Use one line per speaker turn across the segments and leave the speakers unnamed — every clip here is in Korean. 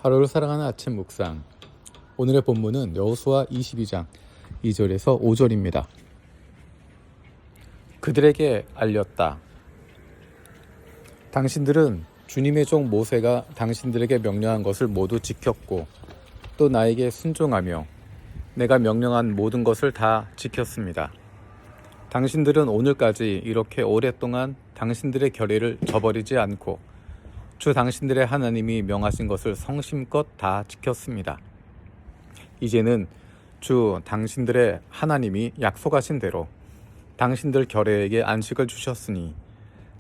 하루를 사랑하는 아침 묵상. 오늘의 본문은 여호수아 22장 2절에서 5절입니다. 그들에게 알렸다. 당신들은 주님의 종 모세가 당신들에게 명령한 것을 모두 지켰고 또 나에게 순종하며 내가 명령한 모든 것을 다 지켰습니다. 당신들은 오늘까지 이렇게 오랫동안 당신들의 결의를 저버리지 않고 주 당신들의 하나님이 명하신 것을 성심껏 다 지켰습니다. 이제는 주 당신들의 하나님이 약속하신 대로 당신들 결의에게 안식을 주셨으니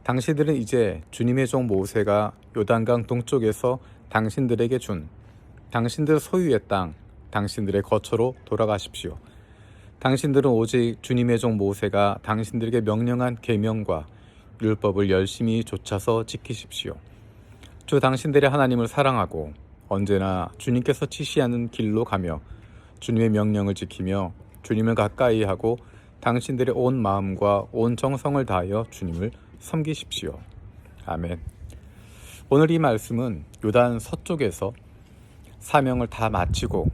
당신들은 이제 주님의 종 모세가 요단강 동쪽에서 당신들에게 준 당신들 소유의 땅, 당신들의 거처로 돌아가십시오. 당신들은 오직 주님의 종 모세가 당신들에게 명령한 계명과 율법을 열심히 좇아서 지키십시오. 주 당신들의 하나님을 사랑하고 언제나 주님께서 지시하는 길로 가며 주님의 명령을 지키며 주님을 가까이 하고 당신들의 온 마음과 온 정성을 다하여 주님을 섬기십시오. 아멘. 오늘 이 말씀은 요단 서쪽에서 사명을 다 마치고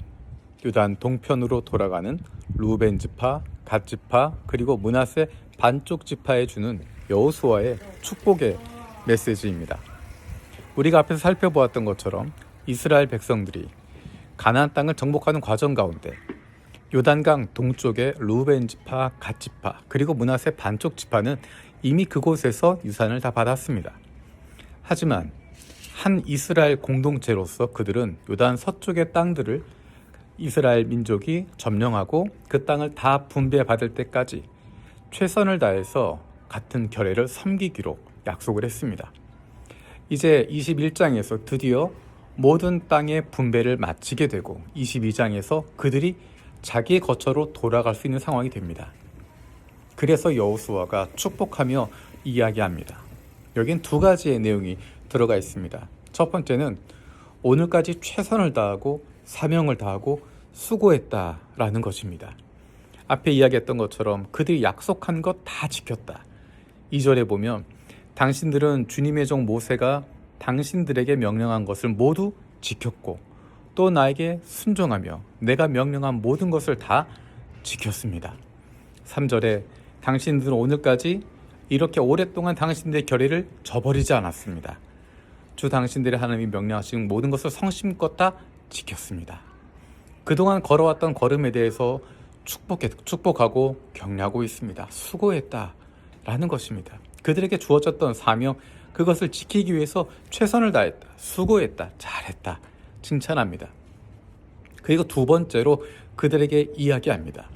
요단 동편으로 돌아가는 루벤 지파, 갓 지파, 그리고 므낫세 반쪽 지파에 주는 여호수아의 축복의 메시지입니다. 우리가 앞에서 살펴보았던 것처럼 이스라엘 백성들이 가나안 땅을 정복하는 과정 가운데 요단강 동쪽의 루벤 지파, 갓 지파, 그리고 므낫세 반쪽 지파는 이미 그곳에서 유산을 다 받았습니다. 하지만 한 이스라엘 공동체로서 그들은 요단 서쪽의 땅들을 이스라엘 민족이 점령하고 그 땅을 다 분배받을 때까지 최선을 다해서 같은 결의를 섬기기로 약속을 했습니다. 이제 21장에서 드디어 모든 땅의 분배를 마치게 되고 22장에서 그들이 자기의 거처로 돌아갈 수 있는 상황이 됩니다. 그래서 여호수아가 축복하며 이야기합니다. 여긴 두 가지의 내용이 들어가 있습니다. 첫 번째는 오늘까지 최선을 다하고 사명을 다하고 수고했다라는 것입니다. 앞에 이야기했던 것처럼 그들이 약속한 것 다 지켰다. 2절에 보면 당신들은 주님의 종 모세가 당신들에게 명령한 것을 모두 지켰고 또 나에게 순종하며 내가 명령한 모든 것을 다 지켰습니다. 3절에 당신들은 오늘까지 이렇게 오랫동안 당신들의 결의를 저버리지 않았습니다. 주 당신들의 하나님이 명령하신 모든 것을 성심껏 다 지켰습니다. 그동안 걸어왔던 걸음에 대해서 축복하고 격려하고 있습니다. 수고했다라는 것입니다. 그들에게 주어졌던 사명, 그것을 지키기 위해서 최선을 다했다. 수고했다. 잘했다. 칭찬합니다. 그리고 두 번째로 그들에게 이야기합니다.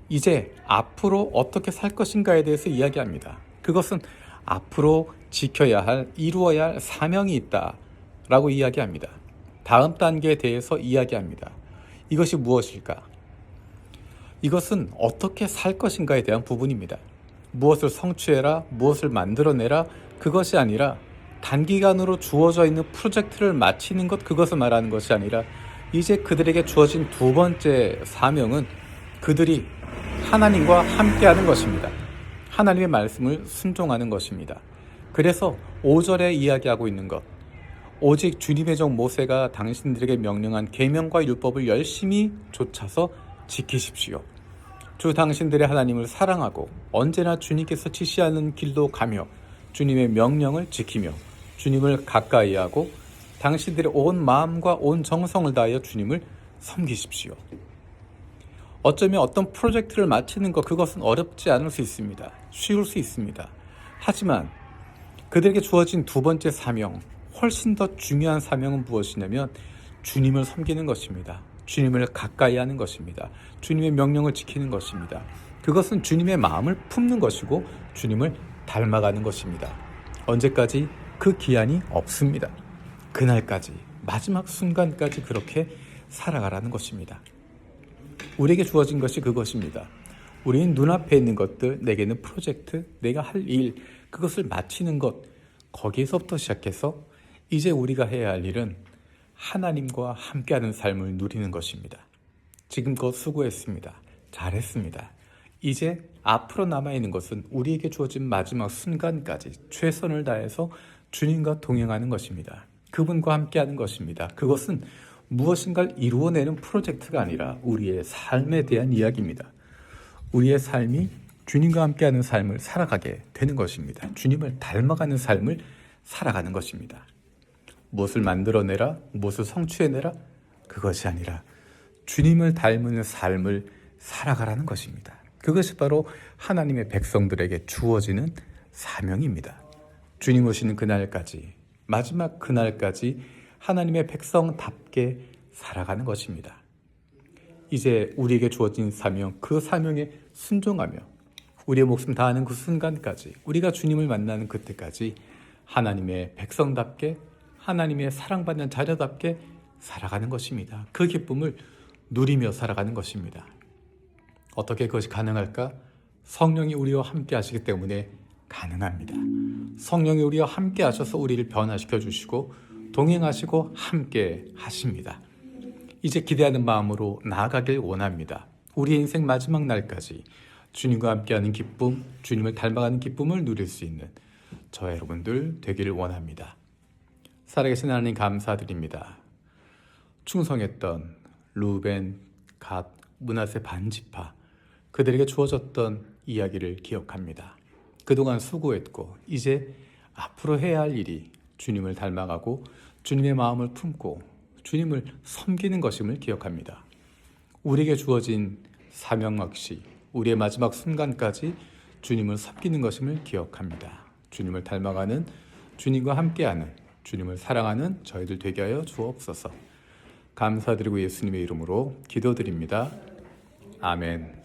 이제 앞으로 어떻게 살 것인가에 대해서 이야기합니다. 그것은 앞으로 지켜야 할, 이루어야 할 사명이 있다라고 이야기합니다. 다음 단계에 대해서 이야기합니다. 이것이 무엇일까? 이것은 어떻게 살 것인가에 대한 부분입니다. 무엇을 성취해라, 무엇을 만들어내라, 그것이 아니라 단기간으로 주어져 있는 프로젝트를 마치는 것, 그것을 말하는 것이 아니라 이제 그들에게 주어진 두 번째 사명은 그들이 하나님과 함께하는 것입니다. 하나님의 말씀을 순종하는 것입니다. 그래서 5절에 이야기하고 있는 것, 오직 주님의 종 모세가 당신들에게 명령한 계명과 율법을 열심히 좇아서 지키십시오. 주 당신들의 하나님을 사랑하고 언제나 주님께서 지시하는 길로 가며 주님의 명령을 지키며 주님을 가까이 하고 당신들의 온 마음과 온 정성을 다하여 주님을 섬기십시오. 어쩌면 어떤 프로젝트를 마치는 것, 그것은 어렵지 않을 수 있습니다. 쉬울 수 있습니다. 하지만 그들에게 주어진 두 번째 사명, 훨씬 더 중요한 사명은 무엇이냐면 주님을 섬기는 것입니다. 주님을 가까이 하는 것입니다. 주님의 명령을 지키는 것입니다. 그것은 주님의 마음을 품는 것이고 주님을 닮아가는 것입니다. 언제까지? 그 기한이 없습니다. 그날까지, 마지막 순간까지 그렇게 살아가라는 것입니다. 우리에게 주어진 것이 그것입니다. 우리는 눈앞에 있는 것들, 내게는 프로젝트, 내가 할 일, 그것을 마치는 것, 거기에서부터 시작해서 이제 우리가 해야 할 일은 하나님과 함께하는 삶을 누리는 것입니다. 지금껏 수고했습니다. 잘했습니다. 이제 앞으로 남아있는 것은 우리에게 주어진 마지막 순간까지 최선을 다해서 주님과 동행하는 것입니다. 그분과 함께하는 것입니다. 그것은 무엇인가를 이루어내는 프로젝트가 아니라 우리의 삶에 대한 이야기입니다. 우리의 삶이 주님과 함께하는 삶을 살아가게 되는 것입니다. 주님을 닮아가는 삶을 살아가는 것입니다. 무엇을 만들어내라, 무엇을 성취해내라, 그것이 아니라 주님을 닮은 삶을 살아가라는 것입니다. 그것이 바로 하나님의 백성들에게 주어지는 사명입니다. 주님 오시는 그날까지, 마지막 그날까지 하나님의 백성답게 살아가는 것입니다. 이제 우리에게 주어진 사명, 그 사명에 순종하며 우리의 목숨 다하는 그 순간까지, 우리가 주님을 만나는 그때까지 하나님의 백성답게, 하나님의 사랑받는 자녀답게 살아가는 것입니다. 그 기쁨을 누리며 살아가는 것입니다. 어떻게 그것이 가능할까? 성령이 우리와 함께 하시기 때문에 가능합니다. 성령이 우리와 함께 하셔서 우리를 변화시켜 주시고 동행하시고 함께 하십니다. 이제 기대하는 마음으로 나아가길 원합니다. 우리의 인생 마지막 날까지 주님과 함께하는 기쁨, 주님을 닮아가는 기쁨을 누릴 수 있는 저와 여러분들 되기를 원합니다. 살아계신 하나님 감사드립니다. 충성했던 루벤, 갓, 므낫세 반지파, 그들에게 주어졌던 이야기를 기억합니다. 그동안 수고했고 이제 앞으로 해야 할 일이 주님을 닮아가고 주님의 마음을 품고 주님을 섬기는 것임을 기억합니다. 우리에게 주어진 사명 역시 우리의 마지막 순간까지 주님을 섬기는 것임을 기억합니다. 주님을 닮아가는, 주님과 함께하는, 주님을 사랑하는 저희들 되게 하여 주옵소서. 감사드리고 예수님의 이름으로 기도드립니다. 아멘.